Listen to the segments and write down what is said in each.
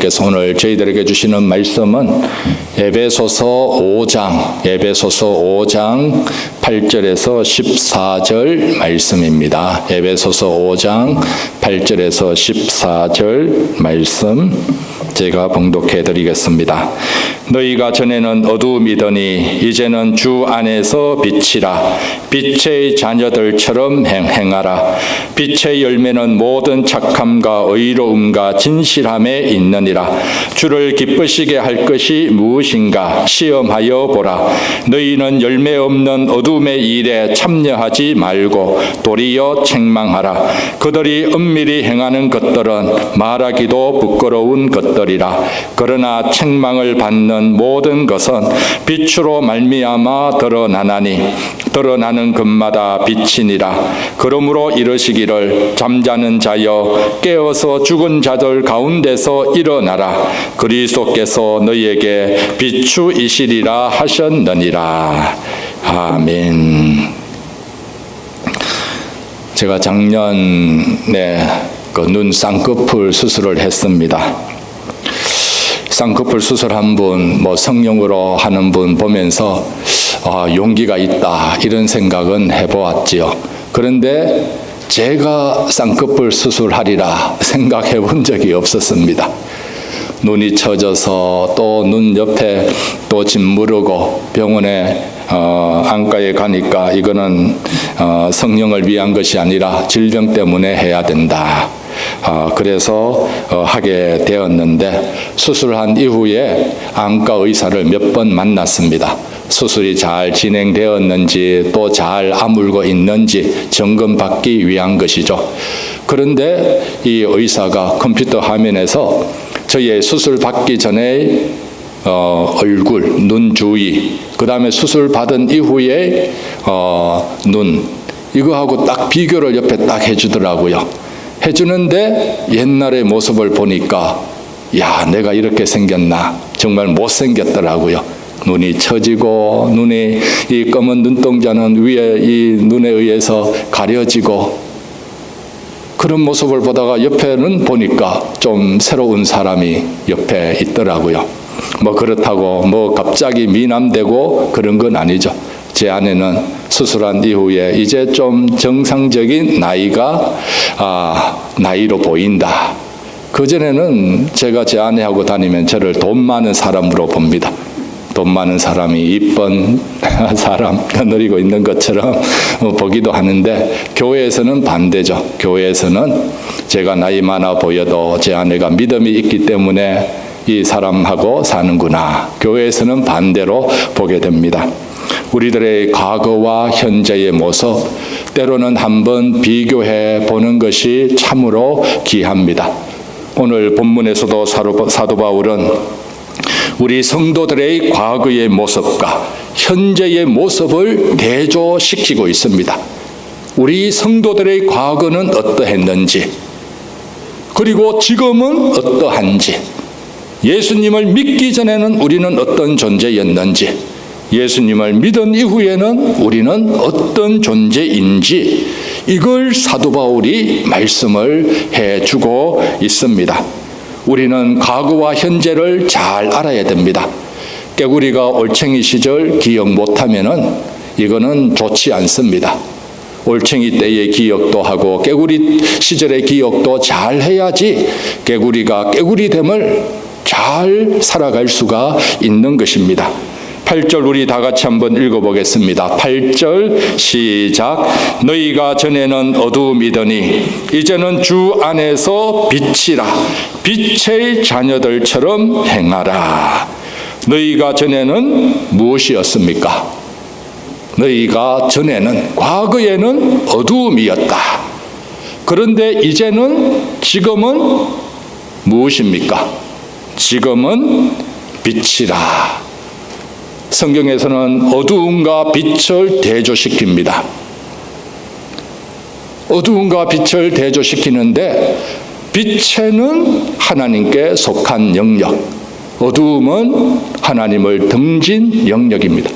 하나님께서 오늘 저희들에게 주시는 말씀은 에베소서 5장 8절에서 14절 말씀입니다. 에베소서 5장 8절에서 14절 말씀 제가 봉독해 드리겠습니다. 너희가 전에는 어두움이더니 이제는 주 안에서 빛이라. 빛의 자녀들처럼 행하라. 빛의 열매는 모든 착함과 의로움과 진실함에 있느니라. 주를 기쁘시게 할 것이 무엇인가 시험하여 보라. 너희는 열매 없는 어둠의 일에 참여하지 말고 도리어 책망하라. 그들이 은밀히 행하는 것들은 말하기도 부끄러운 것들이라. 그러나 책망을 받는 모든 것은 빛으로 말미암아 드러나나니 드러나는 것마다 빛이니라. 그러므로 이르시기를 잠자는 자여 깨어서 죽은 자들 가운데서 일어나라. 그리스도께서 너희에게 비추이시리라 하셨느니라. 아멘. 제가 작년에 눈 쌍꺼풀 수술을 했습니다. 쌍꺼풀 수술 한 분, 성형으로 하는 분 보면서 용기가 있다 이런 생각은 해보았지요. 그런데 제가 쌍꺼풀 수술하리라 생각해 본 적이 없었습니다. 눈이 처져서 또 눈 옆에 또 짓무르고 병원에 안과에 가니까 이거는 성형을 위한 것이 아니라 질병 때문에 해야 된다. 그래서 하게 되었는데 수술한 이후에 안과 의사를 몇 번 만났습니다. 수술이 잘 진행되었는지 또 잘 아물고 있는지 점검받기 위한 것이죠. 그런데 이 의사가 컴퓨터 화면에서 저의 수술 받기 전에 얼굴, 눈 주위, 그 다음에 수술 받은 이후에 눈, 이거하고 딱 비교를 옆에 딱 해주더라고요. 해주는데 옛날의 모습을 보니까 야, 내가 이렇게 생겼나? 정말 못생겼더라고요. 눈이 처지고 눈이 이 검은 눈동자는 위에 이 눈에 의해서 가려지고 그런 모습을 보다가 옆에는 보니까 좀 새로운 사람이 옆에 있더라고요. 그렇다고 갑자기 미남되고 그런 건 아니죠. 제 아내는 수술한 이후에 이제 좀 정상적인 나이로 보인다. 그전에는 제가 제 아내하고 다니면 저를 돈 많은 사람으로 봅니다. 돈 많은 사람이 이쁜 사람 거느리고 있는 것처럼 보기도 하는데 교회에서는 반대죠. 교회에서는 제가 나이 많아 보여도 제 아내가 믿음이 있기 때문에 이 사람하고 사는구나. 교회에서는 반대로 보게 됩니다. 우리들의 과거와 현재의 모습, 때로는 한번 비교해 보는 것이 참으로 귀합니다. 오늘 본문에서도 사도 바울은 우리 성도들의 과거의 모습과 현재의 모습을 대조시키고 있습니다. 우리 성도들의 과거는 어떠했는지, 그리고 지금은 어떠한지, 예수님을 믿기 전에는 우리는 어떤 존재였는지, 예수님을 믿은 이후에는 우리는 어떤 존재인지, 이걸 사도 바울이 말씀을 해주고 있습니다. 우리는 과거와 현재를 잘 알아야 됩니다. 깨구리가 올챙이 시절 기억 못하면은 이거는 좋지 않습니다. 올챙이 때의 기억도 하고 깨구리 시절의 기억도 잘 해야지 깨구리가 깨구리됨을 잘 살아갈 수가 있는 것입니다. 8절 우리 다 같이 한번 읽어보겠습니다. 8절 시작. 너희가 전에는 어두움이더니 이제는 주 안에서 빛이라. 빛의 자녀들처럼 행하라. 너희가 전에는 무엇이었습니까? 너희가 전에는, 과거에는 어두움이었다. 그런데 지금은 무엇입니까? 지금은 빛이라. 성경에서는 어두움과 빛을 대조시킵니다. 어두움과 빛을 대조시키는데 빛에는 하나님께 속한 영역, 어두움은 하나님을 등진 영역입니다.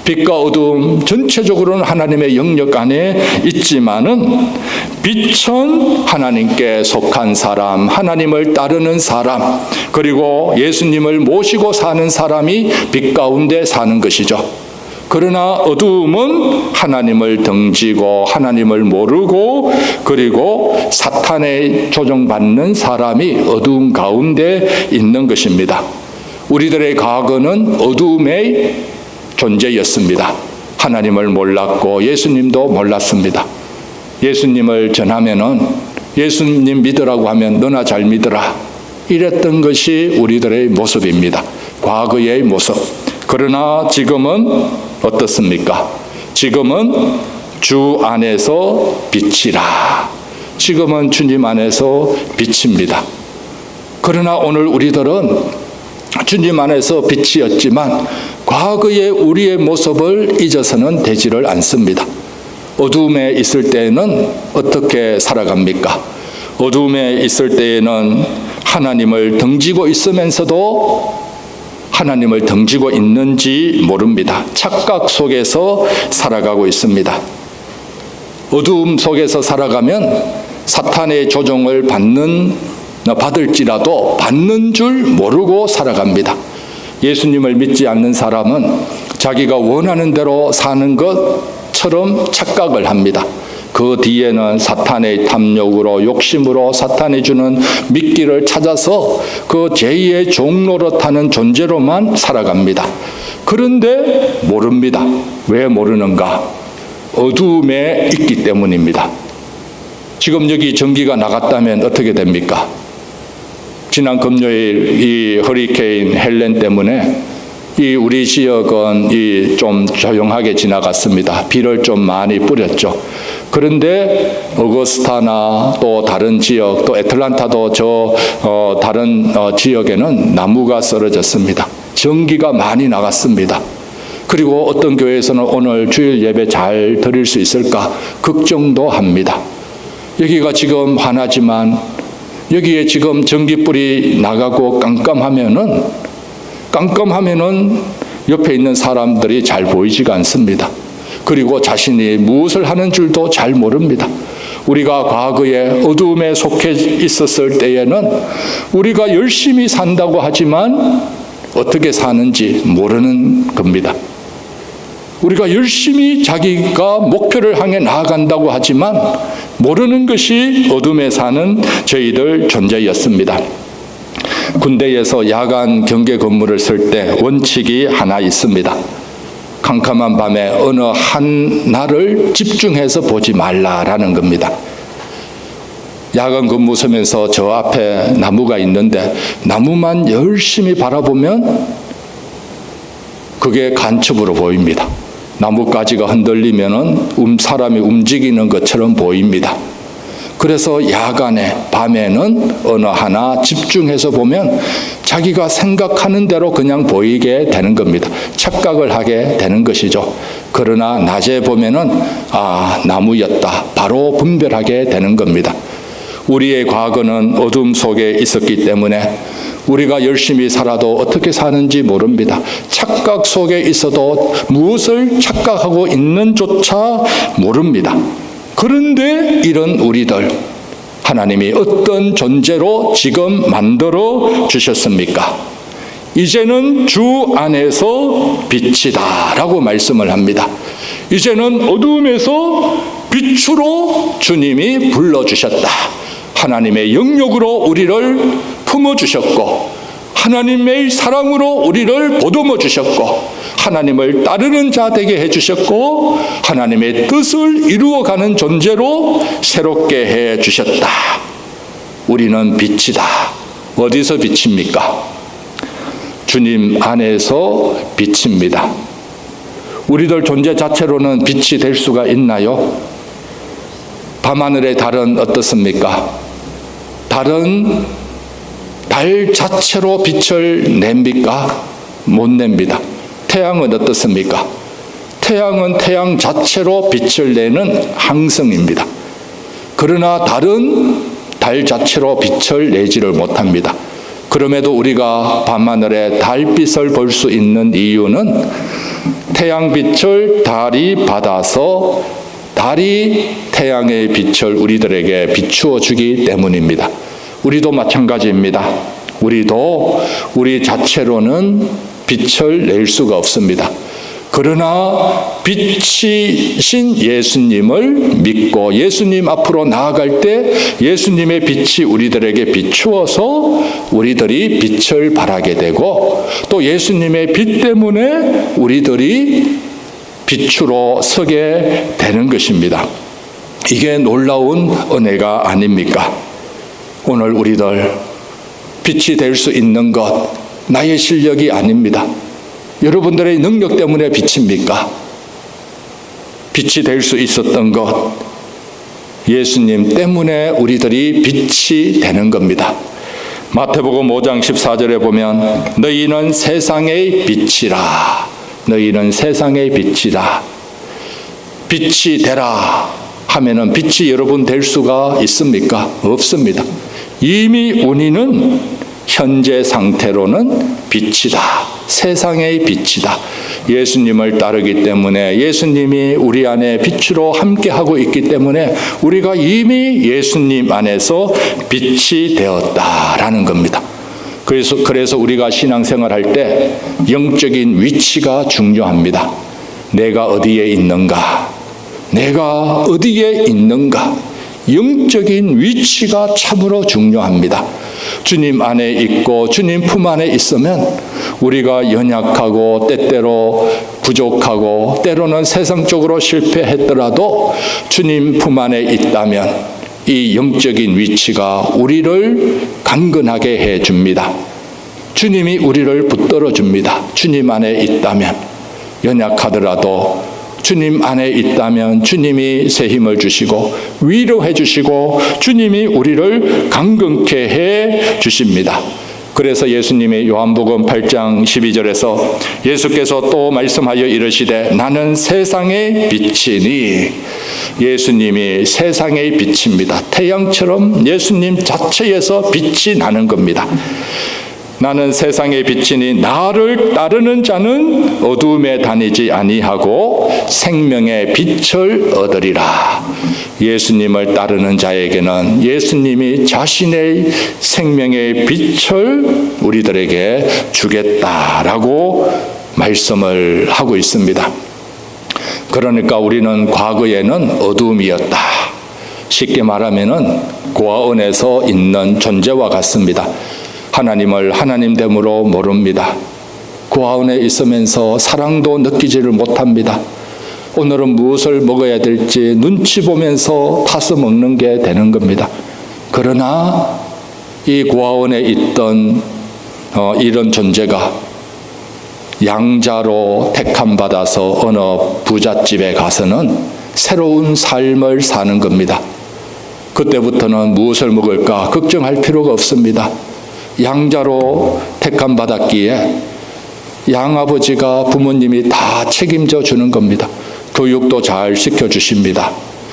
빛과 어두움 전체적으로는 하나님의 영역 안에 있지만은 빛은 하나님께 속한 사람, 하나님을 따르는 사람, 그리고 예수님을 모시고 사는 사람이 빛 가운데 사는 것이죠. 그러나 어두움은 하나님을 등지고 하나님을 모르고 그리고 사탄의 조종받는 사람이 어두움 가운데 있는 것입니다. 우리들의 과거는 어두움의 존재였습니다. 하나님을 몰랐고 예수님도 몰랐습니다. 예수님을 전하면은 예수님 믿으라고 하면 너나 잘 믿으라, 이랬던 것이 우리들의 모습입니다. 과거의 모습. 그러나 지금은 어떻습니까? 지금은 주 안에서 빛이라. 지금은 주님 안에서 빛입니다. 그러나 오늘 우리들은 주님 안에서 빛이었지만 과거의 우리의 모습을 잊어서는 되지를 않습니다. 어두움에 있을 때에는 어떻게 살아갑니까? 어두움에 있을 때에는 하나님을 등지고 있으면서도 하나님을 등지고 있는지 모릅니다. 착각 속에서 살아가고 있습니다. 어두움 속에서 살아가면 사탄의 조종을 받을지라도 받는 줄 모르고 살아갑니다. 예수님을 믿지 않는 사람은 자기가 원하는 대로 사는 것처럼 착각을 합니다. 그 뒤에는 사탄의 탐욕으로, 욕심으로 사탄이 주는 미끼를 찾아서 그 제2의 종노릇하는 존재로만 살아갑니다. 그런데 모릅니다. 왜 모르는가? 어두움에 있기 때문입니다. 지금 여기 전기가 나갔다면 어떻게 됩니까? 지난 금요일 이 허리케인 헬렌 때문에 우리 지역은 좀 조용하게 지나갔습니다. 비를 좀 많이 뿌렸죠. 그런데 어거스타나 또 다른 지역, 또 애틀란타도 다른 지역에는 나무가 쓰러졌습니다. 전기가 많이 나갔습니다. 그리고 어떤 교회에서는 오늘 주일 예배 잘 드릴 수 있을까 걱정도 합니다. 여기가 지금 하나지만 여기에 지금 전기불이 나가고 깜깜하면은 옆에 있는 사람들이 잘 보이지가 않습니다. 그리고 자신이 무엇을 하는 줄도 잘 모릅니다. 우리가 과거에 어두움에 속해 있었을 때에는 우리가 열심히 산다고 하지만 어떻게 사는지 모르는 겁니다. 우리가 열심히 자기가 목표를 향해 나아간다고 하지만 모르는 것이 어둠에 사는 저희들 존재였습니다. 군대에서 야간 경계 근무를 쓸 때 원칙이 하나 있습니다. 캄캄한 밤에 어느 한 날을 집중해서 보지 말라라는 겁니다. 야간 근무 서면서 저 앞에 나무가 있는데 나무만 열심히 바라보면 그게 간첩으로 보입니다. 나뭇가지가 흔들리면은 사람이 움직이는 것처럼 보입니다. 그래서 야간에, 밤에는 어느 하나 집중해서 보면 자기가 생각하는 대로 그냥 보이게 되는 겁니다. 착각을 하게 되는 것이죠. 그러나 낮에 보면은 나무였다, 바로 분별하게 되는 겁니다. 우리의 과거는 어둠 속에 있었기 때문에 우리가 열심히 살아도 어떻게 사는지 모릅니다. 착각 속에 있어도 무엇을 착각하고 있는조차 모릅니다. 그런데 이런 우리들, 하나님이 어떤 존재로 지금 만들어 주셨습니까? 이제는 주 안에서 빛이다 라고 말씀을 합니다. 이제는 어두움에서 빛으로 주님이 불러주셨다. 하나님의 영역으로 우리를 품어주셨고 하나님의 사랑으로 우리를 보듬어 주셨고 하나님을 따르는 자 되게 해주셨고 하나님의 뜻을 이루어가는 존재로 새롭게 해주셨다. 우리는 빛이다. 어디서 빛입니까? 주님 안에서 빛입니다. 우리들 존재 자체로는 빛이 될 수가 있나요? 밤하늘의 달은 어떻습니까? 달은 달 자체로 빛을 냅니까? 못 냅니다. 태양은 어떻습니까? 태양은 태양 자체로 빛을 내는 항성입니다. 그러나 달은 달 자체로 빛을 내지를 못합니다. 그럼에도 우리가 밤하늘에 달빛을 볼 수 있는 이유는 태양빛을 달이 받아서 달이 태양의 빛을 우리들에게 비추어 주기 때문입니다. 우리도 마찬가지입니다. 우리도 우리 자체로는 빛을 낼 수가 없습니다. 그러나 빛이신 예수님을 믿고 예수님 앞으로 나아갈 때 예수님의 빛이 우리들에게 비추어서 우리들이 빛을 발하게 되고 또 예수님의 빛 때문에 우리들이 빛으로 서게 되는 것입니다. 이게 놀라운 은혜가 아닙니까? 오늘 우리들 빛이 될 수 있는 것 나의 실력이 아닙니다. 여러분들의 능력 때문에 빛입니까? 빛이 될 수 있었던 것 예수님 때문에 우리들이 빛이 되는 겁니다. 마태복음 5장 14절에 보면 너희는 세상의 빛이라. 너희는 세상의 빛이라. 빛이 되라 하면은 빛이 여러분 될 수가 있습니까? 없습니다. 이미 우리는 현재 상태로는 빛이다. 세상의 빛이다. 예수님을 따르기 때문에 예수님이 우리 안에 빛으로 함께하고 있기 때문에 우리가 이미 예수님 안에서 빛이 되었다라는 겁니다. 그래서 우리가 신앙생활 할 때 영적인 위치가 중요합니다. 내가 어디에 있는가? 내가 어디에 있는가? 영적인 위치가 참으로 중요합니다. 주님 안에 있고 주님 품 안에 있으면 우리가 연약하고 때때로 부족하고 때로는 세상적으로 실패했더라도 주님 품 안에 있다면 이 영적인 위치가 우리를 강건하게 해줍니다. 주님이 우리를 붙들어 줍니다. 주님 안에 있다면 연약하더라도 주님 안에 있다면 주님이 새 힘을 주시고 위로해 주시고 주님이 우리를 강건케 해 주십니다. 그래서 예수님이 요한복음 8장 12절에서 예수께서 또 말씀하여 이르시되 나는 세상의 빛이니 예수님이 세상의 빛입니다. 태양처럼 예수님 자체에서 빛이 나는 겁니다. 나는 세상의 빛이니 나를 따르는 자는 어두움에 다니지 아니하고 생명의 빛을 얻으리라. 예수님을 따르는 자에게는 예수님이 자신의 생명의 빛을 우리들에게 주겠다라고 말씀을 하고 있습니다. 그러니까 우리는 과거에는 어두움이었다. 쉽게 말하면은 고아원에서 있는 존재와 같습니다. 하나님을 하나님됨으로 모릅니다. 고아원에 있으면서 사랑도 느끼지를 못합니다. 오늘은 무엇을 먹어야 될지 눈치 보면서 타서 먹는 게 되는 겁니다. 그러나 이 고아원에 있던 이런 존재가 양자로 택함받아서 어느 부잣집에 가서는 새로운 삶을 사는 겁니다. 그때부터는 무엇을 먹을까 걱정할 필요가 없습니다. 양자로 택함받았기에 양아버지가 부모님이 다 책임져 주는 겁니다. 교육도 잘 시켜주십니다.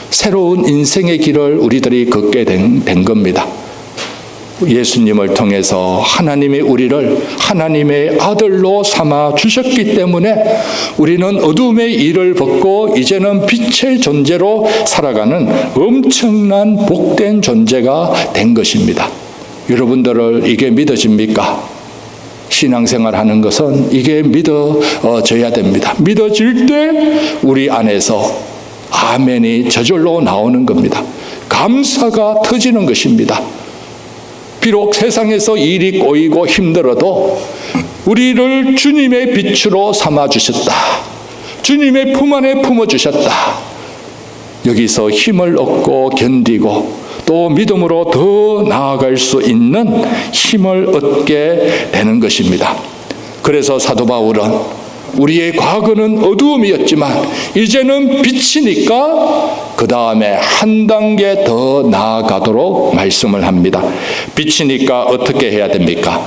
새로운 인생의 길을 우리들이 걷게 된 겁니다. 예수님을 통해서 하나님이 우리를 하나님의 아들로 삼아 주셨기 때문에 우리는 어둠의 일을 벗고 이제는 빛의 존재로 살아가는 엄청난 복된 존재가 된 것입니다. 여러분들을 이게 믿어집니까? 신앙생활 하는 것은 이게 믿어져야 됩니다. 믿어질 때 우리 안에서 아멘이 저절로 나오는 겁니다. 감사가 터지는 것입니다. 비록 세상에서 일이 꼬이고 힘들어도 우리를 주님의 빛으로 삼아주셨다. 주님의 품 안에 품어주셨다. 여기서 힘을 얻고 견디고 또 믿음으로 더 나아갈 수 있는 힘을 얻게 되는 것입니다. 그래서 사도 바울은 우리의 과거는 어두움이었지만 이제는 빛이니까 그 다음에 한 단계 더 나아가도록 말씀을 합니다. 빛이니까 어떻게 해야 됩니까?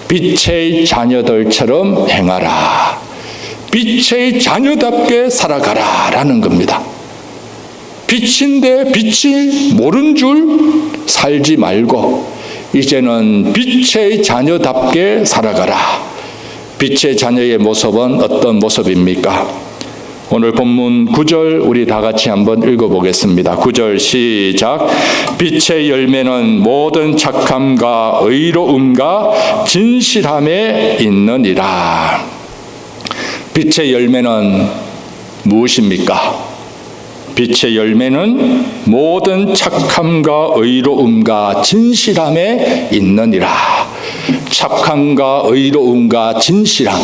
빛의 자녀들처럼 행하라. 빛의 자녀답게 살아가라 라는 겁니다. 빛인데 빛이 모른 줄 살지 말고 이제는 빛의 자녀답게 살아가라. 빛의 자녀의 모습은 어떤 모습입니까? 오늘 본문 9절 우리 다 같이 한번 읽어보겠습니다. 9절 시작. 빛의 열매는 모든 착함과 의로움과 진실함에 있느니라. 빛의 열매는 무엇입니까? 빛의 열매는 모든 착함과 의로움과 진실함에 있느니라. 착함과 의로움과 진실함,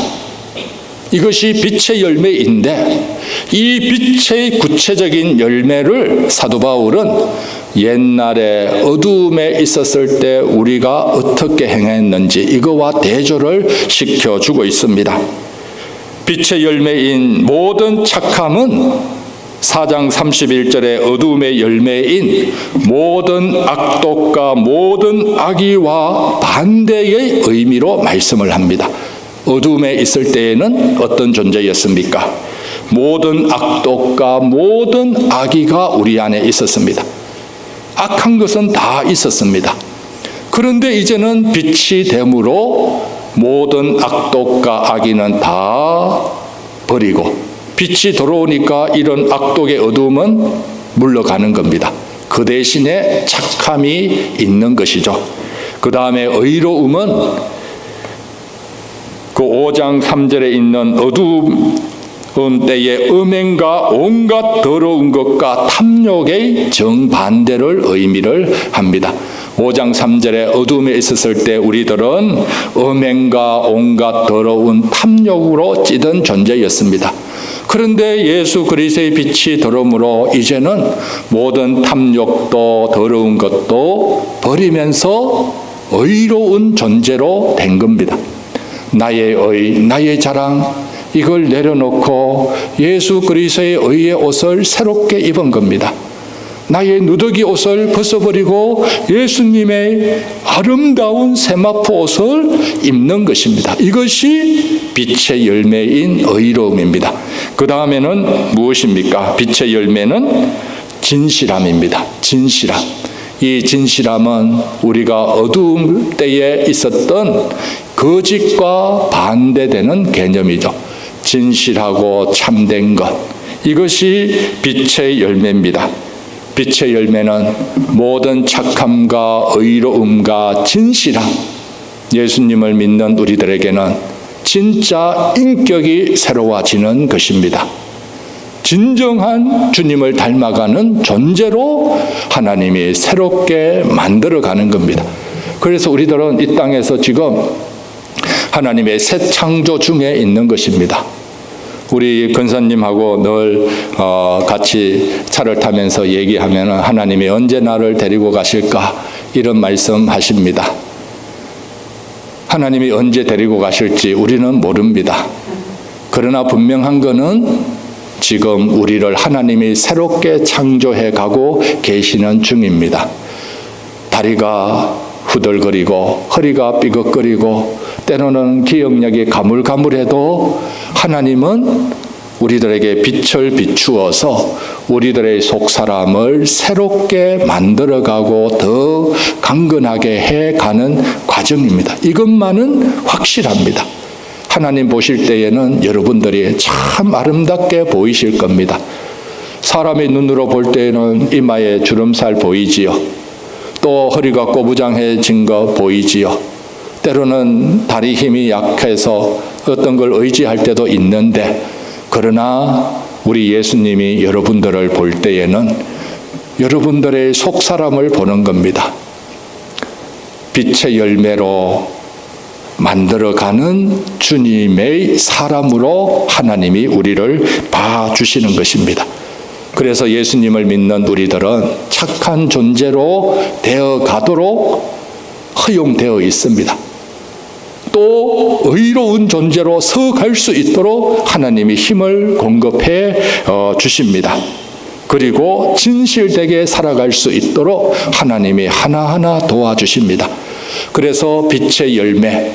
이것이 빛의 열매인데, 이 빛의 구체적인 열매를 사도 바울은 옛날에 어두움에 있었을 때 우리가 어떻게 행했는지 이거와 대조를 시켜주고 있습니다. 빛의 열매인 모든 착함은 4장 31절의 어두움의 열매인 모든 악독과 모든 악의와 반대의 의미로 말씀을 합니다. 어두움에 있을 때에는 어떤 존재였습니까? 모든 악독과 모든 악의가 우리 안에 있었습니다. 악한 것은 다 있었습니다. 그런데 이제는 빛이 됨으로 모든 악독과 악의는 다 버리고 빛이 들어오니까 이런 악독의 어두움은 물러가는 겁니다. 그 대신에 착함이 있는 것이죠. 그 다음에 의로움은 그 5장 3절에 있는 어두운 때의 음행과 온갖 더러운 것과 탐욕의 정반대를 의미를 합니다. 5장 3절에 어둠에 있었을 때 우리들은 음행과 온갖 더러운 탐욕으로 찌든 존재였습니다. 그런데 예수 그리스도의 빛이 들어오므로 이제는 모든 탐욕도 더러운 것도 버리면서 의로운 존재로 된 겁니다. 나의 의, 나의 자랑, 이걸 내려놓고 예수 그리스도의 의의 옷을 새롭게 입은 겁니다. 나의 누더기 옷을 벗어버리고 예수님의 아름다운 세마포 옷을 입는 것입니다. 이것이 빛의 열매인 의로움입니다. 그 다음에는 무엇입니까? 빛의 열매는 진실함입니다. 진실함. 이 진실함은 우리가 어두움 때에 있었던 거짓과 반대되는 개념이죠. 진실하고 참된 것, 이것이 빛의 열매입니다. 빛의 열매는 모든 착함과 의로움과 진실함, 예수님을 믿는 우리들에게는 진짜 인격이 새로워지는 것입니다. 진정한 주님을 닮아가는 존재로 하나님이 새롭게 만들어가는 겁니다. 그래서 우리들은 이 땅에서 지금 하나님의 새 창조 중에 있는 것입니다. 우리 권사님하고 늘 같이 차를 타면서 얘기하면 하나님이 언제 나를 데리고 가실까 이런 말씀 하십니다. 하나님이 언제 데리고 가실지 우리는 모릅니다. 그러나 분명한 것은 지금 우리를 하나님이 새롭게 창조해 가고 계시는 중입니다. 다리가 후들거리고 허리가 삐걱거리고 때로는 기억력이 가물가물해도 하나님은 우리들에게 빛을 비추어서 우리들의 속사람을 새롭게 만들어가고 더 강건하게 해가는 과정입니다. 이것만은 확실합니다. 하나님 보실 때에는 여러분들이 참 아름답게 보이실 겁니다. 사람의 눈으로 볼 때에는 이마에 주름살 보이지요. 또 허리가 꼬부장해진 거 보이지요. 때로는 다리 힘이 약해서 어떤 걸 의지할 때도 있는데, 그러나 우리 예수님이 여러분들을 볼 때에는 여러분들의 속사람을 보는 겁니다. 빛의 열매로 만들어가는 주님의 사람으로 하나님이 우리를 봐주시는 것입니다. 그래서 예수님을 믿는 우리들은 착한 존재로 되어 가도록 허용되어 있습니다. 또 의로운 존재로 서 갈 수 있도록 하나님이 힘을 공급해 주십니다. 그리고 진실되게 살아갈 수 있도록 하나님이 하나하나 도와주십니다. 그래서 빛의 열매,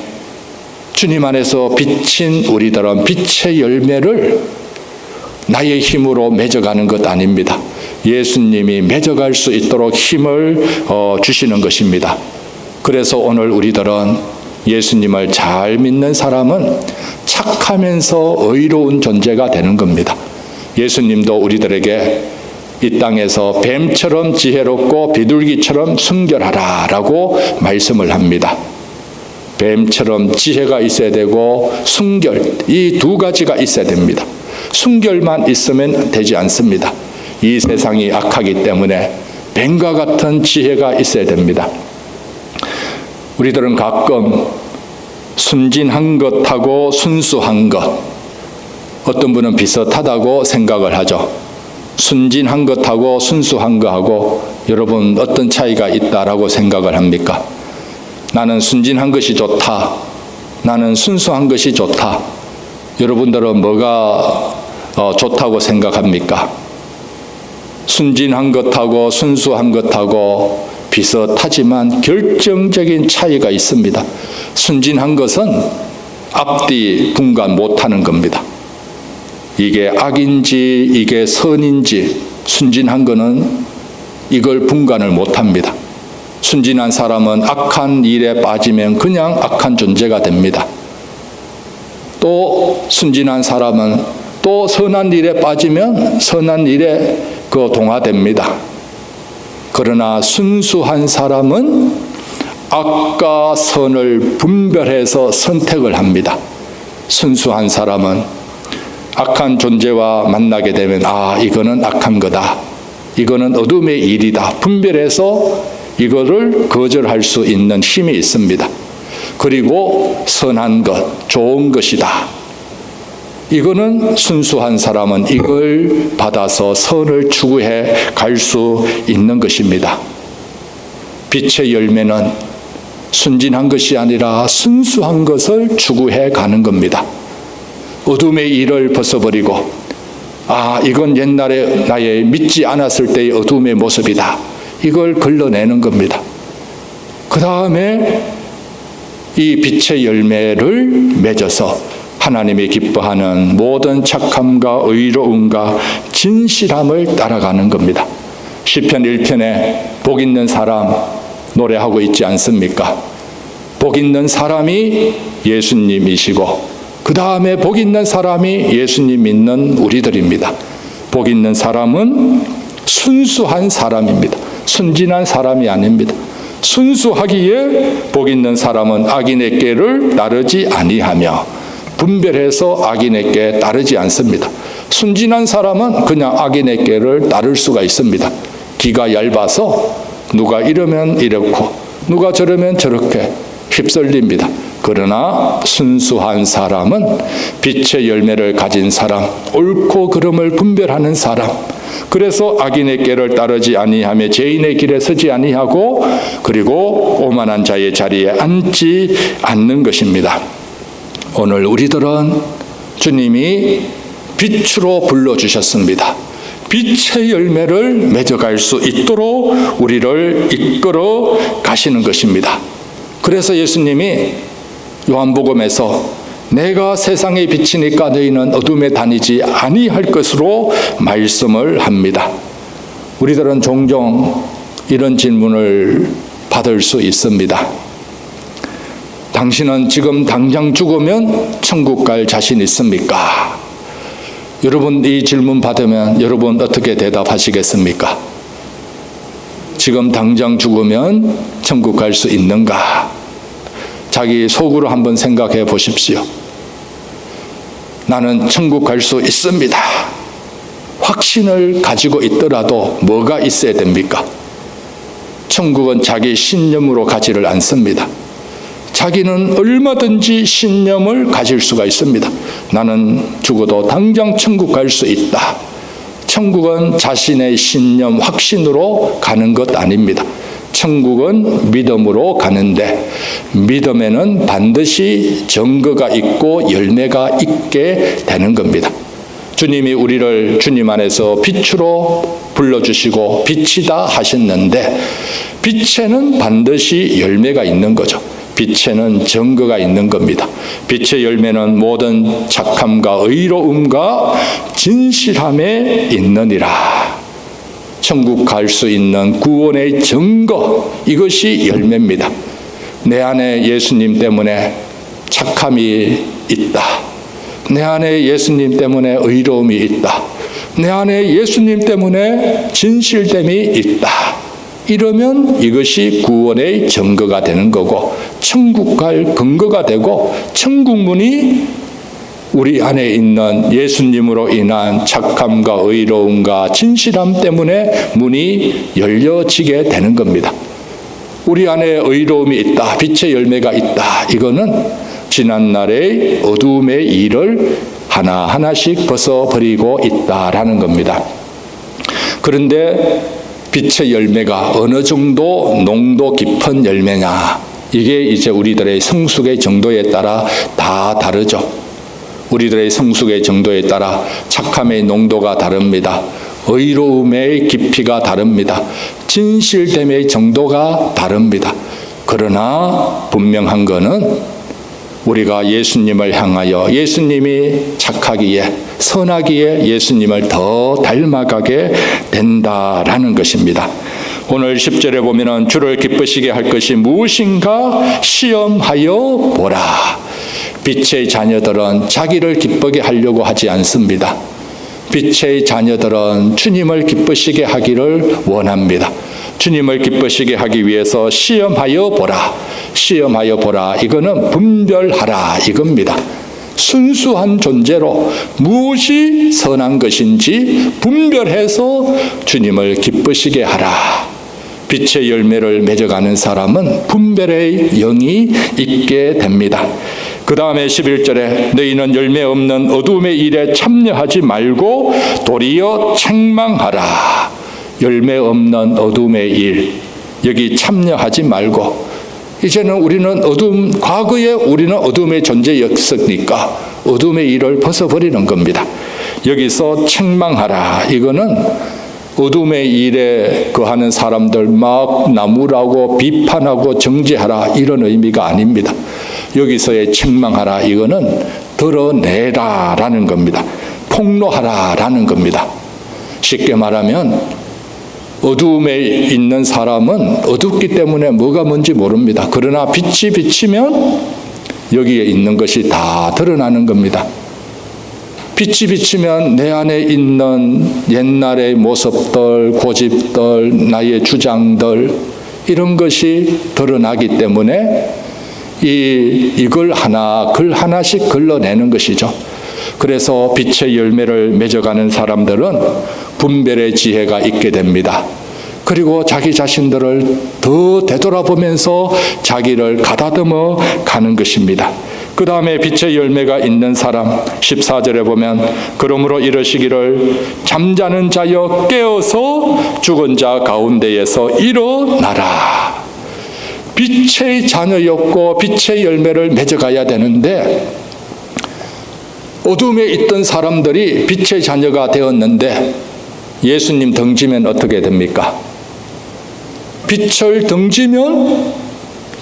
주님 안에서 비친 우리들은 빛의 열매를 나의 힘으로 맺어가는 것 아닙니다. 예수님이 맺어갈 수 있도록 힘을 주시는 것입니다. 그래서 오늘 우리들은 예수님을 잘 믿는 사람은 착하면서 의로운 존재가 되는 겁니다. 예수님도 우리들에게 이 땅에서 뱀처럼 지혜롭고 비둘기처럼 순결하라 라고 말씀을 합니다. 뱀처럼 지혜가 있어야 되고 순결, 이 두 가지가 있어야 됩니다. 순결만 있으면 되지 않습니다. 이 세상이 악하기 때문에 뱀과 같은 지혜가 있어야 됩니다. 우리들은 가끔 순진한 것하고 순수한 것, 어떤 분은 비슷하다고 생각을 하죠. 순진한 것하고 순수한 것하고 여러분 어떤 차이가 있다라고 생각을 합니까? 나는 순진한 것이 좋다. 나는 순수한 것이 좋다. 여러분들은 뭐가 좋다고 생각합니까? 순진한 것하고 순수한 것하고 비슷하지만 결정적인 차이가 있습니다. 순진한 것은 앞뒤 분간 못하는 겁니다. 이게 악인지 이게 선인지 순진한 것은 이걸 분간을 못합니다. 순진한 사람은 악한 일에 빠지면 그냥 악한 존재가 됩니다. 또 순진한 사람은 또 선한 일에 빠지면 선한 일에 동화됩니다. 그러나 순수한 사람은 악과 선을 분별해서 선택을 합니다. 순수한 사람은 악한 존재와 만나게 되면 이거는 악한 거다. 이거는 어둠의 일이다. 분별해서 이거를 거절할 수 있는 힘이 있습니다. 그리고 선한 것, 좋은 것이다. 이거는 순수한 사람은 이걸 받아서 선을 추구해 갈 수 있는 것입니다. 빛의 열매는 순진한 것이 아니라 순수한 것을 추구해 가는 겁니다. 어둠의 일을 벗어버리고 이건 옛날에 나의 믿지 않았을 때의 어둠의 모습이다. 이걸 걸러내는 겁니다. 그 다음에 이 빛의 열매를 맺어서 하나님이 기뻐하는 모든 착함과 의로움과 진실함을 따라가는 겁니다. 시편 1편에 복 있는 사람 노래하고 있지 않습니까? 복 있는 사람이 예수님이시고 그 다음에 복 있는 사람이 예수님 믿는 우리들입니다. 복 있는 사람은 순수한 사람입니다. 순진한 사람이 아닙니다. 순수하기에 복 있는 사람은 악인의 꾀를 따르지 아니하며 분별해서 악인의 꾀에 따르지 않습니다. 순진한 사람은 그냥 악인의 꾀를 따를 수가 있습니다. 기가 얇아서 누가 이러면 이렇고 누가 저러면 저렇게 휩쓸립니다. 그러나 순수한 사람은 빛의 열매를 가진 사람, 옳고 그름을 분별하는 사람, 그래서 악인의 꾀를 따르지 아니하며 죄인의 길에 서지 아니하고 그리고 오만한 자의 자리에 앉지 않는 것입니다. 오늘 우리들은 주님이 빛으로 불러주셨습니다. 빛의 열매를 맺어갈 수 있도록 우리를 이끌어 가시는 것입니다. 그래서 예수님이 요한복음에서 내가 세상의 빛이니까 너희는 어둠에 다니지 아니할 것으로 말씀을 합니다. 우리들은 종종 이런 질문을 받을 수 있습니다. 당신은 지금 당장 죽으면 천국 갈 자신 있습니까? 여러분 이 질문 받으면 여러분 어떻게 대답하시겠습니까? 지금 당장 죽으면 천국 갈 수 있는가? 자기 속으로 한번 생각해 보십시오. 나는 천국 갈 수 있습니다. 확신을 가지고 있더라도 뭐가 있어야 됩니까? 천국은 자기 신념으로 가지를 않습니다. 자기는 얼마든지 신념을 가질 수가 있습니다. 나는 죽어도 당장 천국 갈 수 있다. 천국은 자신의 신념, 확신으로 가는 것 아닙니다. 천국은 믿음으로 가는데 믿음에는 반드시 증거가 있고 열매가 있게 되는 겁니다. 주님이 우리를 주님 안에서 빛으로 불러주시고 빛이다 하셨는데 빛에는 반드시 열매가 있는 거죠. 빛에는 증거가 있는 겁니다. 빛의 열매는 모든 착함과 의로움과 진실함에 있느니라. 천국 갈 수 있는 구원의 증거, 이것이 열매입니다. 내 안에 예수님 때문에 착함이 있다. 내 안에 예수님 때문에 의로움이 있다. 내 안에 예수님 때문에 진실됨이 있다. 이러면 이것이 구원의 증거가 되는 거고 천국 갈 근거가 되고 천국문이 우리 안에 있는 예수님으로 인한 착함과 의로움과 진실함 때문에 문이 열려지게 되는 겁니다. 우리 안에 의로움이 있다, 빛의 열매가 있다. 이거는 지난날의 어두움의 일을 하나하나씩 벗어버리고 있다라는 겁니다. 그런데 빛의 열매가 어느 정도 농도 깊은 열매냐, 이게 이제 우리들의 성숙의 정도에 따라 다 다르죠. 우리들의 성숙의 정도에 따라 착함의 농도가 다릅니다. 의로움의 깊이가 다릅니다. 진실됨의 정도가 다릅니다. 그러나 분명한 것은 우리가 예수님을 향하여 예수님이 착하기에 선하기에 예수님을 더 닮아가게 된다라는 것입니다. 오늘 10절에 보면은 주를 기쁘시게 할 것이 무엇인가 시험하여 보라. 빛의 자녀들은 자기를 기쁘게 하려고 하지 않습니다. 빛의 자녀들은 주님을 기쁘시게 하기를 원합니다. 주님을 기쁘시게 하기 위해서 시험하여 보라. 시험하여 보라. 이거는 분별하라 이겁니다. 순수한 존재로 무엇이 선한 것인지 분별해서 주님을 기쁘시게 하라. 빛의 열매를 맺어가는 사람은 분별의 영이 있게 됩니다. 그 다음에 11절에 너희는 열매 없는 어두움의 일에 참여하지 말고 도리어 책망하라. 열매 없는 어두움의 일, 여기 참여하지 말고, 이제는 우리는 과거에 우리는 어두움의 존재였으니까 어두움의 일을 벗어버리는 겁니다. 여기서 책망하라. 이거는 어둠의 일에 거하는 사람들 막 나무라고 비판하고 정죄하라 이런 의미가 아닙니다. 여기서의 책망하라 이거는 드러내라라는 겁니다. 폭로하라라는 겁니다. 쉽게 말하면 어두움에 있는 사람은 어둡기 때문에 뭐가 뭔지 모릅니다. 그러나 빛이 비치면 여기에 있는 것이 다 드러나는 겁니다. 빛이 비치면 내 안에 있는 옛날의 모습들, 고집들, 나의 주장들 이런 것이 드러나기 때문에 이걸 글 하나씩 걸러내는 것이죠. 그래서 빛의 열매를 맺어가는 사람들은 분별의 지혜가 있게 됩니다. 그리고 자기 자신들을 더 되돌아보면서 자기를 가다듬어 가는 것입니다. 그 다음에 빛의 열매가 있는 사람 14절에 보면 그러므로 이러시기를 잠자는 자여 깨어서 죽은 자 가운데에서 일어나라. 빛의 자녀였고 빛의 열매를 맺어가야 되는데 어둠에 있던 사람들이 빛의 자녀가 되었는데 예수님 등지면 어떻게 됩니까? 빛을 등지면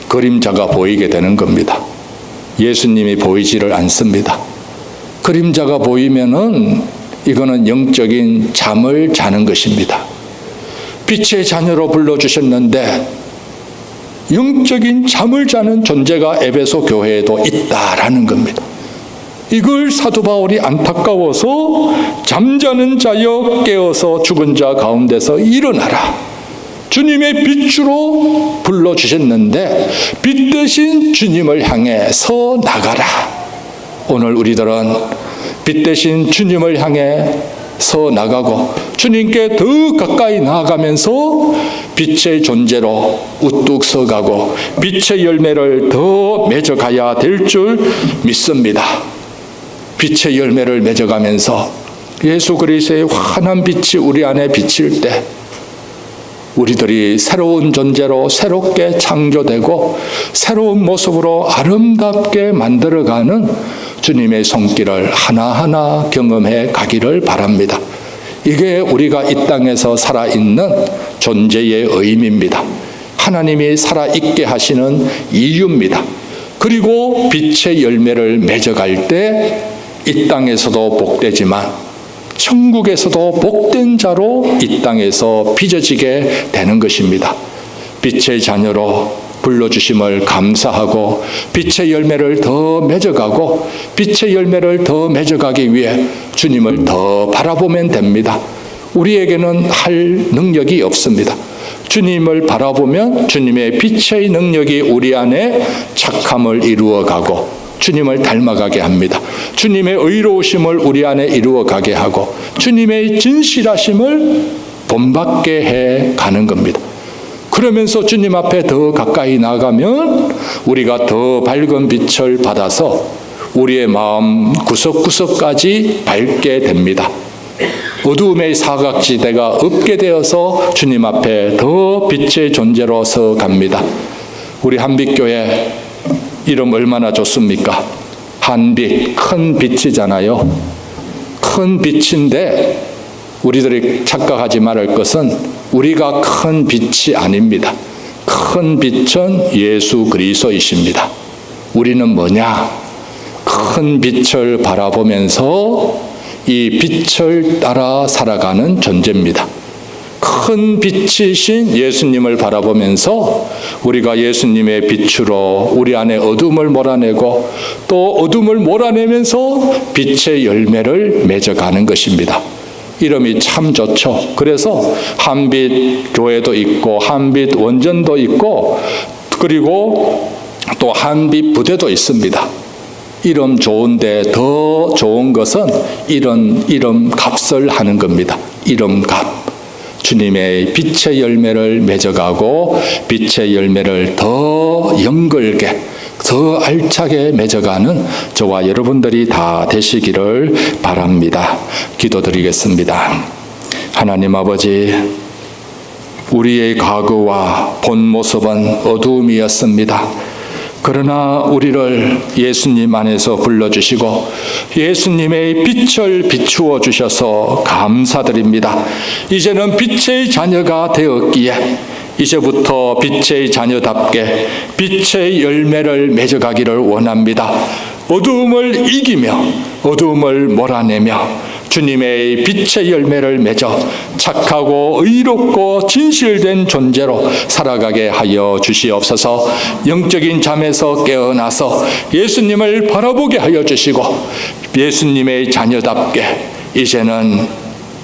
그림자가 보이게 되는 겁니다. 예수님이 보이지를 않습니다. 그림자가 보이면은 이거는 영적인 잠을 자는 것입니다. 빛의 자녀로 불러주셨는데 영적인 잠을 자는 존재가 에베소 교회에도 있다라는 겁니다. 이걸 사도 바울이 안타까워서 잠자는 자여 깨어서 죽은 자 가운데서 일어나라. 주님의 빛으로 불러주셨는데 빛 대신 주님을 향해 서 나가라. 오늘 우리들은 빛 대신 주님을 향해 서 나가고 주님께 더 가까이 나아가면서 빛의 존재로 우뚝 서가고 빛의 열매를 더 맺어가야 될 줄 믿습니다. 빛의 열매를 맺어가면서 예수 그리스도의 환한 빛이 우리 안에 비칠 때 우리들이 새로운 존재로 새롭게 창조되고 새로운 모습으로 아름답게 만들어가는 주님의 손길을 하나하나 경험해 가기를 바랍니다. 이게 우리가 이 땅에서 살아있는 존재의 의미입니다. 하나님이 살아있게 하시는 이유입니다. 그리고 빛의 열매를 맺어갈 때 이 땅에서도 복되지만 천국에서도 복된 자로 이 땅에서 빚어지게 되는 것입니다. 빛의 자녀로 불러주심을 감사하고 빛의 열매를 더 맺어가고 빛의 열매를 더 맺어가기 위해 주님을 더 바라보면 됩니다. 우리에게는 할 능력이 없습니다. 주님을 바라보면 주님의 빛의 능력이 우리 안에 착함을 이루어가고 주님을 닮아가게 합니다. 주님의 의로우심을 우리 안에 이루어가게 하고 주님의 진실하심을 본받게 해 가는 겁니다. 그러면서 주님 앞에 더 가까이 나가면 우리가 더 밝은 빛을 받아서 우리의 마음 구석구석까지 밝게 됩니다. 어두움의 사각지대가 없게 되어서 주님 앞에 더 빛의 존재로 서 갑니다. 우리 한빛교회 이름 얼마나 좋습니까? 한빛, 큰 빛이잖아요. 큰 빛인데 우리들이 착각하지 말할 것은 우리가 큰 빛이 아닙니다. 큰 빛은 예수 그리스도이십니다. 우리는 뭐냐? 큰 빛을 바라보면서 이 빛을 따라 살아가는 존재입니다. 큰 빛이신 예수님을 바라보면서 우리가 예수님의 빛으로 우리 안에 어둠을 몰아내고 또 어둠을 몰아내면서 빛의 열매를 맺어가는 것입니다. 이름이 참 좋죠. 그래서 한빛 교회도 있고 한빛 원전도 있고 그리고 또 한빛 부대도 있습니다. 이름 좋은데 더 좋은 것은 이런 이름 값을 하는 겁니다. 이름 값. 주님의 빛의 열매를 맺어가고 빛의 열매를 더 영글게 더 알차게 맺어가는 저와 여러분들이 다 되시기를 바랍니다. 기도드리겠습니다. 하나님 아버지, 우리의 과거와 본 모습은 어두움이었습니다. 그러나 우리를 예수님 안에서 불러주시고 예수님의 빛을 비추어 주셔서 감사드립니다. 이제는 빛의 자녀가 되었기에 이제부터 빛의 자녀답게 빛의 열매를 맺어가기를 원합니다. 어두움을 이기며 어두움을 몰아내며 주님의 빛의 열매를 맺어 착하고 의롭고 진실된 존재로 살아가게 하여 주시옵소서. 영적인 잠에서 깨어나서 예수님을 바라보게 하여 주시고 예수님의 자녀답게 이제는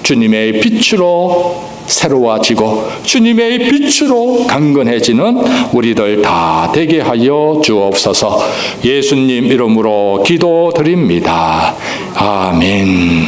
주님의 빛으로 새로워지고 주님의 빛으로 강건해지는 우리들 다 되게 하여 주옵소서. 예수님 이름으로 기도드립니다. 아멘.